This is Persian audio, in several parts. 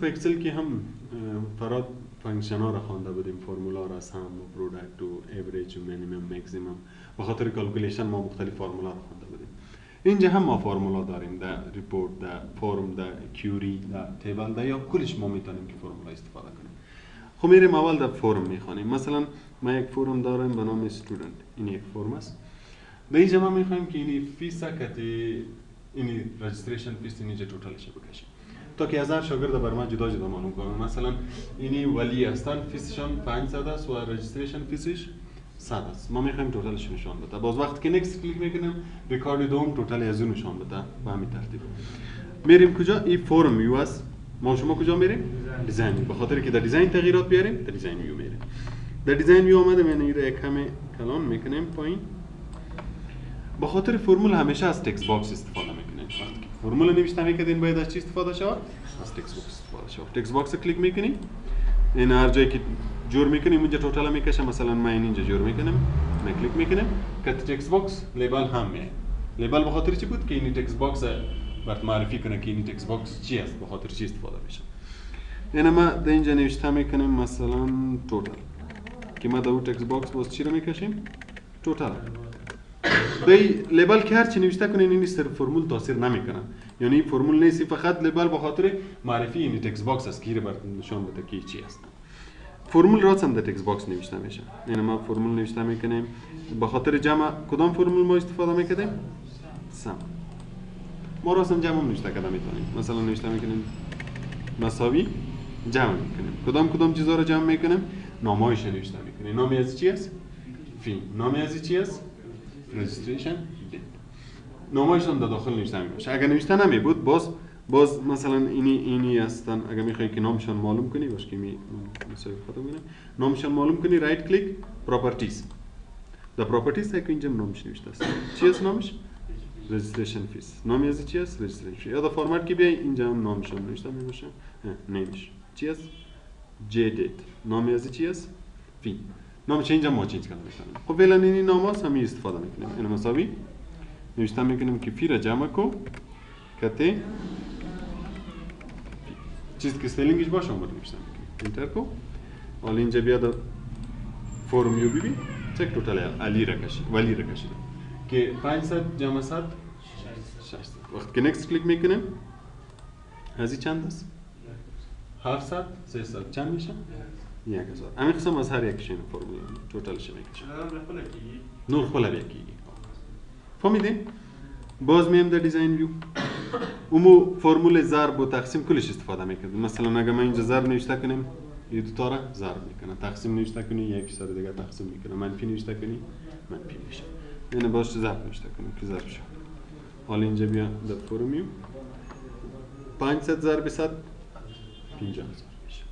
تو اکسل که هم فراد فانکشن ها را خوانده بودیم، فرمولا را، سم و پرودکت و اوریج و مینیمم مکسیمم. به خاطر کالکولیشن ما مختلف فرمولا را خوانده بودیم. اینجا هم ما فرمولا داریم، در ریپورت، در فرم، در کیوری، در تیبل، در یا کلش ما میتونیم که فرمولا استفاده کنیم. خب میریم اول در فرم میخوانیم. مثلا ما یک فرم داریم به نام استودنت. این یک فرم است. در اینجا ما میخوایم که این فیس کتی این رجستریشن فیس اینجا توتالش بکشیم تا که 1000 شاگرد بر ما جدا جدا معلوم کنم. مثلا اینی ولی هستن، فیسشان 500 است و رجستریشن فیسش 100 است. ما میخوایم توتالش نشان بده. باز وقتی که نکست کلیک میکنیم ریکارد دوم توتال از اون نشان بده. به همین ترتیب میریم کجا؟ این فرم ویو است. ما شما کجا میریم؟ دیزاین. به خاطر که در دیزاین تغییرات بیاریم در دیزاین ویو میریم. در دیزاین ویو اومده من این را کمی کلان میکنیم پایین. به خاطر فرمول همیشه از تکست باکس استفاده میکنیم. وقتی که فرمول نوشته میکنین باید از چی استفاده شود؟ از تکست باکس استفاده شود. تکست باکس کلیک میکنیم. این هر جایی که جور میکنیم اونجا توتال میکشه. مثلا من اینجا جور میکنم، من کلیک میکنم که تکست باکس لیبل هم میاد. لیبل به خاطر چی بود که این تکست باکس برات معرفی کنه که این تکست باکس چی است، به خاطر چی استفاده میشه. اینا ما در اینجا نوشته میکنیم مثلا توتال، که ما در اون تکست باکس باز چی رو میکشیم؟ توتال. دی لیبل که هر چی نوشته کنین این سر فرمول تاثیر نمیکنه. یعنی فرمول نیست، فقط لیبل به خاطر معرفی این تکست باکس است که برات نشون بده که چی است. فرمول راست هم در تکست باکس نوشته میشه. یعنی ما فرمول نوشته میکنیم به خاطر جمع. کدام فرمول ما استفاده میکنیم؟ سم. ما راست هم جمع نوشته کده میتونیم. مثلا نوشته میکنیم مساوی جمع میکنیم. کدام چیزا رو جمع میکنیم؟ نامایش نوشته میکنیم. نامی از چی است؟ فی. نامی از چی است؟ رجستریشن دیت. نامایش هم در داخل نوشته میشه. اگر نوشته نمی بود باز مثلا اینی هستن. اگر میخوای که نامشان معلوم کنی باش که مثلا خودم میگم نامشان معلوم کنی، رایت کلیک پراپرتیز. در پراپرتیز که اینجا نامش نوشته است. چی است نامش؟ رجستریشن فیس. نامی از چی است؟ رجستریشن. یا در فرمت که بیای اینجا هم نامشان نوشته میشه. نمیشه. چی است؟ جی دیت. نامی از چی است؟ فی. نامش اینجا ما چنج کنیم. خب فعلا این ناماست همی استفاده میکنیم. این مساوی نوشته میکنیم که فی را جمع کو کته چیز که سپلینگش باشه اون رو نوشته میکنیم. انتر کو. حالا اینجا بیاد فرم یو بی چک توتال علی را کشید، ولی را کشید که 500 جمع 100 600. وقتی که نکست کلیک میکنیم هزی چند است؟ 700 300 چند میشه؟ 1000. همین قسم از هر یکشون فرمول توتالش میکشه. نور خلا یکی. فهمیدین؟ باز میام در دیزاین ویو. اونمو فرمول ضرب و تقسیم کلش استفاده میکنیم. مثلا اگه من اینجا ضرب نوشته کنیم این دو تا را ضرب میکنه. تقسیم نوشته کنی یک سر دیگه تقسیم میکنه. منفی نوشته کنی منفی میشه. اینو باز ضرب نوشته کنیم که ضرب شد. حالا اینجا بیا در فرمول 500 ضرب 100 50000 میشه.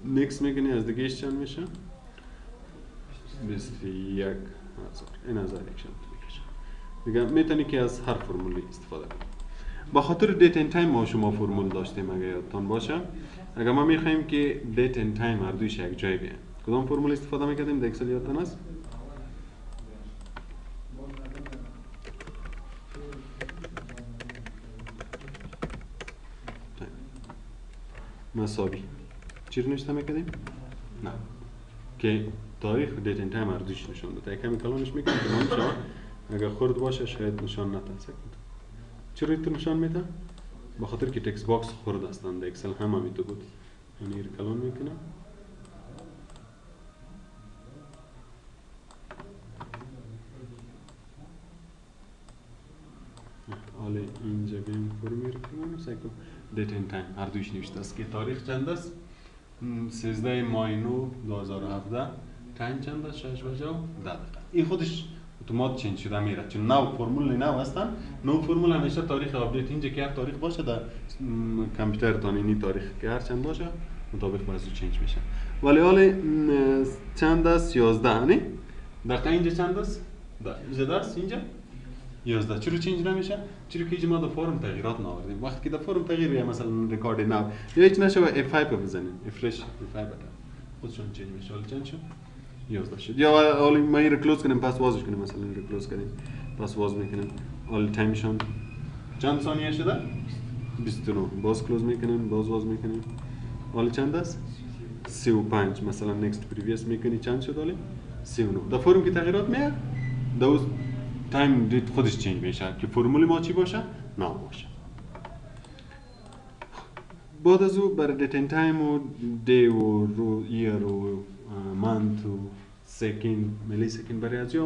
نیکس میکنی از دیگه چند میشه؟ 21000. این 1000 یک شد میکشه. دیگه میتونی که از هر فرمولی استفاده کنی. با خاطر دیت ان تایم ما شما فرمول داشتیم اگه یادتان باشه. اگر ما میخوایم که دیت ان تایم هر دویش یک جای بیان کدام فرمول استفاده میکردیم در اکسل یادتان است؟ مساوی چی رو نوشته میکردیم؟ نه که تاریخ دیت ان تایم هر دویش نشون بده. کمی کلانش میکنیم که نمیشه. اگر خرد باشه شاید نشان نده. چرا اینطور نشان میده؟ به خاطر که تکست باکس خرد هستند. اکسل هم همیتو بود. یعنی رو کلان میکنم. حالا اینجا بیم فرمی رو کنم. سایکو دیت ان تایم هر دویش نوشته است که تاریخ چند است؟ 13 مای 9 2017. تایم چند است؟ 6:10 دقیقه. این خودش اتومات چنج شده میره چون نو فرمول نو هستن. نو فرمول همیشه تاریخ آپدیت اینجا که هر تاریخ باشه در کامپیوتر تان این تاریخ که هر چند باشه مطابق با ازو چنج میشه. ولی حالا چند است؟ 11 نه؟ دقیقا اینجا چند است؟ زده است اینجا 11. چرا چنج نمیشه؟ چرا که ما در فرم تغییرات نآوردیم. وقتی که در فرم تغییر یا مثلا رکورد نو یا هیچ نشه F5 بزنیم. ریفرش F5 بده خودشون چنج میشه. حالا چند شد؟ 11 شد. یا حالا ما این رو کلوز کنیم پس وازش کنیم. مثلا این رو کلوز کنیم پس واز میکنیم. حالا تایمشون چند ثانیه شده؟ 29 باز کلوز میکنیم باز میکنیم. حالا چند است؟ 35. مثلا نکست پریویس میکنی چند شد حالا؟ 39. در فرم که تغییرات میاد دوز تایم دیت خودش چنج میشه که فرمول ما چی باشه؟ نو باشه. بعد از او برای دیت اند تایم و دی و رو ایر و مانت و سکند میلی سکند برای از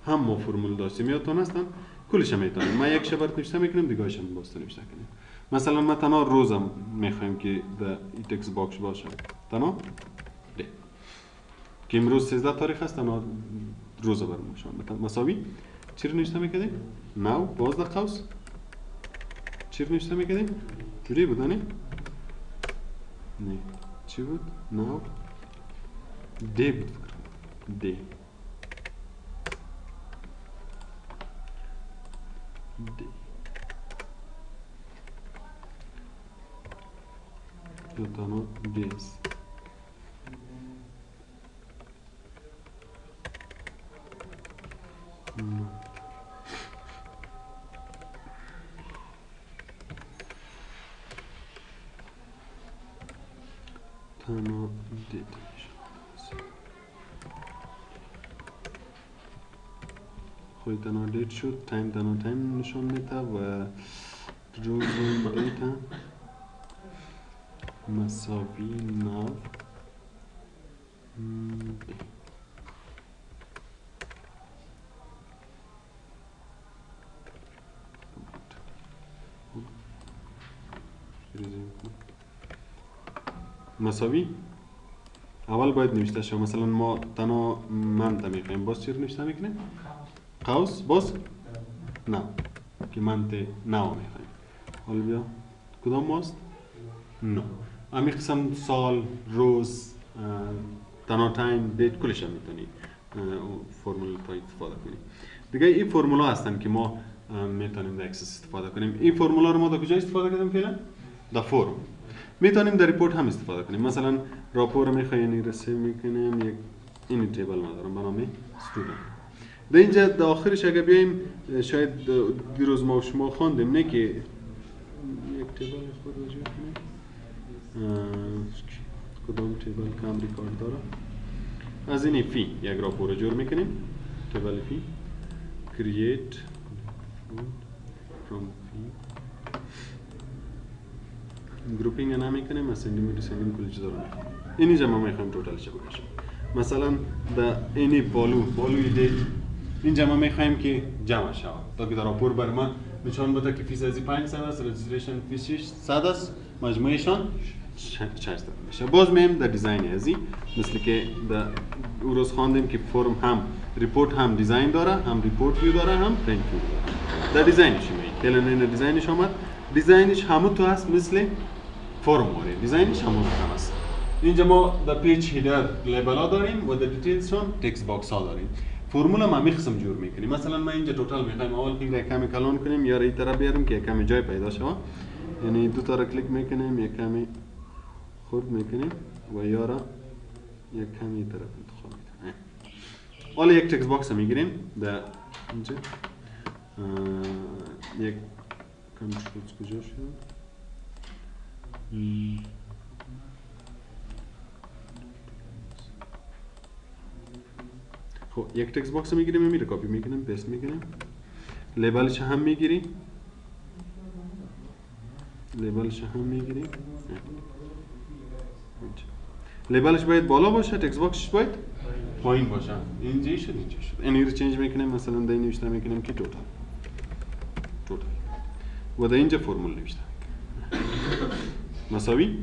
هم ما فرمول داشتیم یادتون هستن کلش میتونیم. ما یک شبرت نوشته میکنیم دیگه هاشم باست نوشته کنیم. مثلا ما تنها روزم میخوایم که در تکس باکس باشه تنها دی که امروز 13 تاریخ است تنها روز برام شما مساوی چی رو نوشته میکنیم؟ نو باز در قوس چی رو نوشته میکنیم؟ جوری بود نه؟ نه چی بود؟ نو دی بود دی دی یا تنها دی است. تنها دی خود تنها دیت شد تایم تنها تایم نشان میده و روز دیتا مساوی نو مساوی اول باید نوشته شد. مثلا ما تنها منت میخوایم باز چی رو نوشته میکنیم؟ قوس باز نه که منت نو میخوایم. حالا بیا کدام ماست؟ نه امی قسم سال روز تنها تایم دیت کلش هم میتونی فرمول تا استفاده کنیم. دیگه این فرمولا هستن که ما میتونیم در اکسیس استفاده کنیم. این فرمولا رو ما در کجا استفاده کردیم فعلا؟ در فرم. میتونیم در ریپورت هم استفاده کنیم. مثلا راپور میخواین رسیو میکنیم یک این تیبل ما دارم به نام استودنت. در اینجا در آخرش اگه بیایم شاید دیروز ما و شما خواندیم نه که یک تیبل خود وجود کنیم کدام تیبل کم ریکارد داره از این فی یک راپور جور میکنیم تیبل فی create from fee گروپینگ انا میکنیم اسندینگ دیسندینگ کل چیزا رو میکنیم. اینجا ما میخوایم توتال چه باشه. مثلا در اینی بالوی دیت اینجا ما میخوایم که جمع شود تا که در راپور بر ما نشان بده که فیس ازی 500 است رجیستریشن فیس 600 است مجموعشان 600 میشه. باز میم در دیزاین ازی مثل که در او روز خواندیم که فرم هم ریپورت هم دیزاین داره هم ریپورت ویو داره هم پرینت ویو داره. در دیزاینش میگه کلا این دیزاینش آمد دیزاینش همون تو هست مثل فرم واره دیزاینش همون تو هست. اینجا ما در پیج هیدر لیبل ها داریم و در دیتیلزشون تکست باکس ها داریم. فرمول ما میخسم جور میکنیم. مثلا ما اینجا توتال میخوایم اول فیلد کمی کلان کنیم یا این طرف بیاریم که کمی جای پیدا شود. یعنی دو تا را کلیک میکنیم یک کمی خورد میکنیم و یا را یک کمی طرف انتخاب میکنیم. حالا یک تکست باکس میگیریم در اینجا یک کنترلز کجا شد خب یک تکست باکس میگیریم میره کپی میکنیم پیست میکنیم لیبلش هم میگیریم لیبلش باید بالا باشه تکست باکسش باید پایین باشه. اینجا شد این رو چنج میکنیم مثلا در این نوشته میکنیم که توتال و در اینجا فرمول نوشته مساوی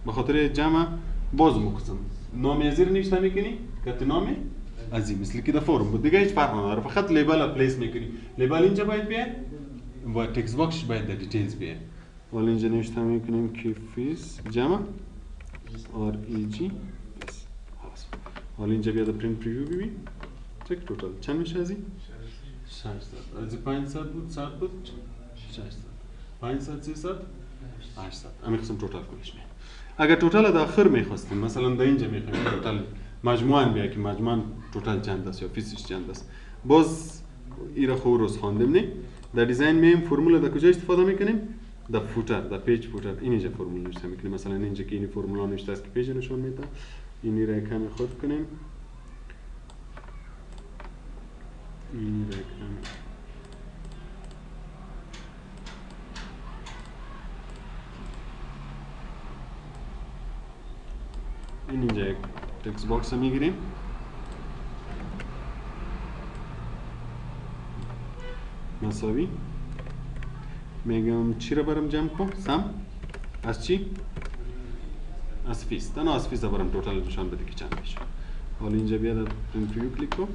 به خاطر جمع باز مقسم نام ازی رو نوشته میکنی که نام ازی مثل که در فرم بود دیگه هیچ فرق نداره فقط لیبل پلیس میکنی. لیبل اینجا باید بیاد و تکست باکسش باید در دیتیلز بیاد. ولی اینجا نوشته میکنیم که فیس جمع آر ای جی فیس. حالا اینجا بیاد پرینت پریویو ببین چک توتال چند میشه ازی 600 از 500 بود 100 بود 600 500 300 800 امی قسم توتال کلش میاد. اگر توتال در آخر میخواستیم مثلا در اینجا میخوایم توتال مجموعاً بیا که مجموعاً توتال چند است یا فیسش چند است باز ایرا خو روز خواندیم نه در دیزاین میم فرمول در کجا استفاده میکنیم؟ در فوتر، در پیج فوتر اینجا فرمول نوشته میکنیم. مثلا اینجا که این فرمولا نوشته است که پیج نشون میده، اینی را کمی خود کنیم، این را کمی اینجا یک تکست باکس میگیریم، مساوی میگم چی را برام جمع کن؟ سم از چی؟ از فیس. تنها از فیس برام توتال نشان بده که چند میشه. حالا اینجا بیاد پرینت ویو کلیک کن،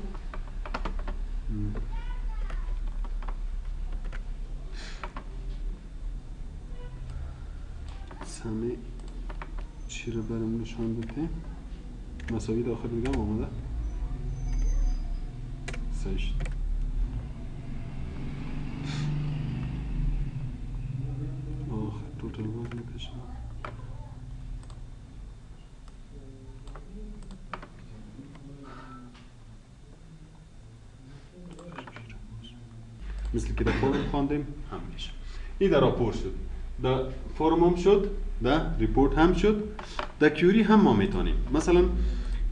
سم چی را برام نشان بده؟ مساوی داخل میگم آمده سشت. توتال باید میکشم، مثل که در فورم خواندیم هم میشه. این در راپور شد، در فورم هم شد، در ریپورت هم شد، در کیوری هم ما میتونیم. مثلا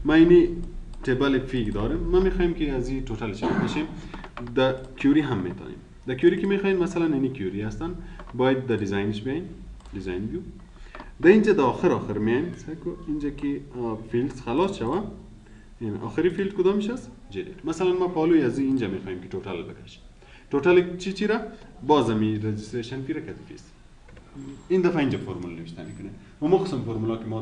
ما اینی تیبل فیگ داریم، ما میخوایم که از این توتالش بکشیم، در کیوری هم میتونیم. در کیوری که میخوایم مثلا اینی کیوری هستن، باید در دیزاینش بیاین، دیزاین ویو. در اینجا در آخر میایم، اینجا که فیلد خلاص شوه، این آخری فیلد کدامش است؟ جدید. مثلا ما پالوی از اینجا میخوایم که توتال بکشیم. توتال چی را؟ باز می رجیستریشن فی را کاتفیس. این دفعه اینجا فرمول نوشته میکنه. اون قسم فرمولا که ما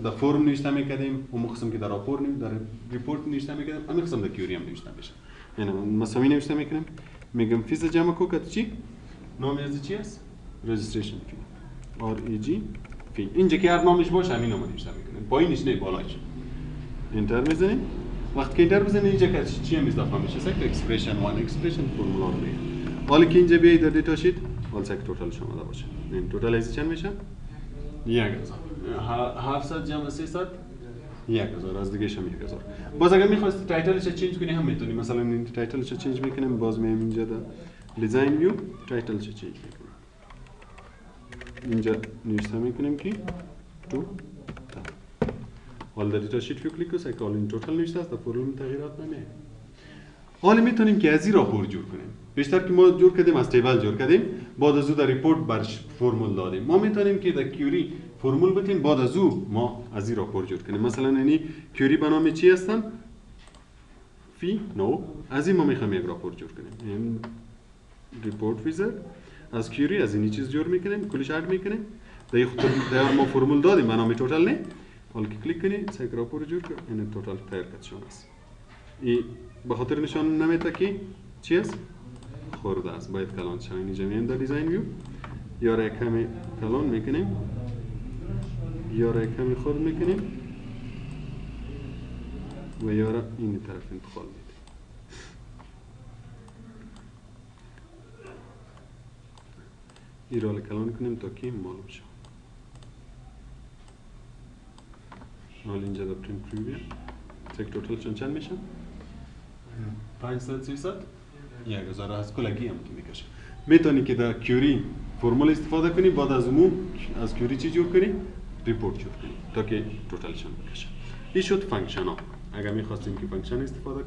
در فرم نوشته میکردیم، اون قسم که در راپور در ریپورت نوشته میکردیم، همین قسم در کیوری هم نوشته میشه. یعنی مساوی نوشته میکنیم، میگم فیس جمع کو کات چی؟ نام از چی است؟ رجیستریشن فی. REG فی. اینجا که هر نامش باشه همین نام نوشته میکنیم. پایینش نه بالایش. انتر میزنیم. وقتی که انتر بزنید اینجا که چی هم اضافه میشه؟ سکت اکسپرشن 1 اکسپرشن فرمولا رو میاد. حالا که اینجا بیاید در دیتا شیت، حالا سکت توتال شما دا باشه. این توتال از چند میشه؟ 700 جمع 300 1000 از دیگه شما 1000. باز اگر می‌خواست تایتلش رو چنج کنی هم میتونی. مثلا این تایتلش رو چنج میکنیم، باز میایم اینجا در دیزاین ویو تایتلش رو چنج میکنیم. اینجا نوشته میکنیم که تو حالا در دیتا شیت ویو کلیک کنید، حالا این توتال نوشته است، در فرمول تغییرات نمیاد. حالا میتونیم که از این راپور جور کنیم. بیشتر که ما جور کردیم از تیبل جور کردیم، بعد از او در ریپورت برش فرمول دادیم. ما میتونیم که در کیوری فرمول بتیم، بعد از او ما از این راپور جور کنیم. مثلا یعنی کیوری به نام چی هستن؟ فی نو. از این ما میخوایم یک راپور جور کنیم. این ریپورت ویزر از کیوری از این چیز جور میکنیم، کلش اد میکنیم. در ما فرمول دادیم به نام توتال نه. حالا که کلیک کنید، یک راپور جور کنید، این توتال تغییر شده است. این به خاطر نشان نمیده که چی است؟ خورده است. باید کلان شویم. اینجا میایم در دیزاین ویو، یا را کمی کلان میکنیم، یا را کمی خرد میکنیم و یا را این طرف انتقال میدیم. این را کلان کنیم تا که معلوم شد. حالا اینجا در پرینت پریویو چک توتال چند میشه؟ 500 300 1000 از کلگی هم تو میکشه. میتونی که در کیوری فرمول استفاده کنی، بعد از اون از کیوری چی جور کنی؟ ریپورت جور کنی تا که توتالشون بکشه. این شد فانکشن ها. اگر میخواستیم که فانکشن استفاده کنیم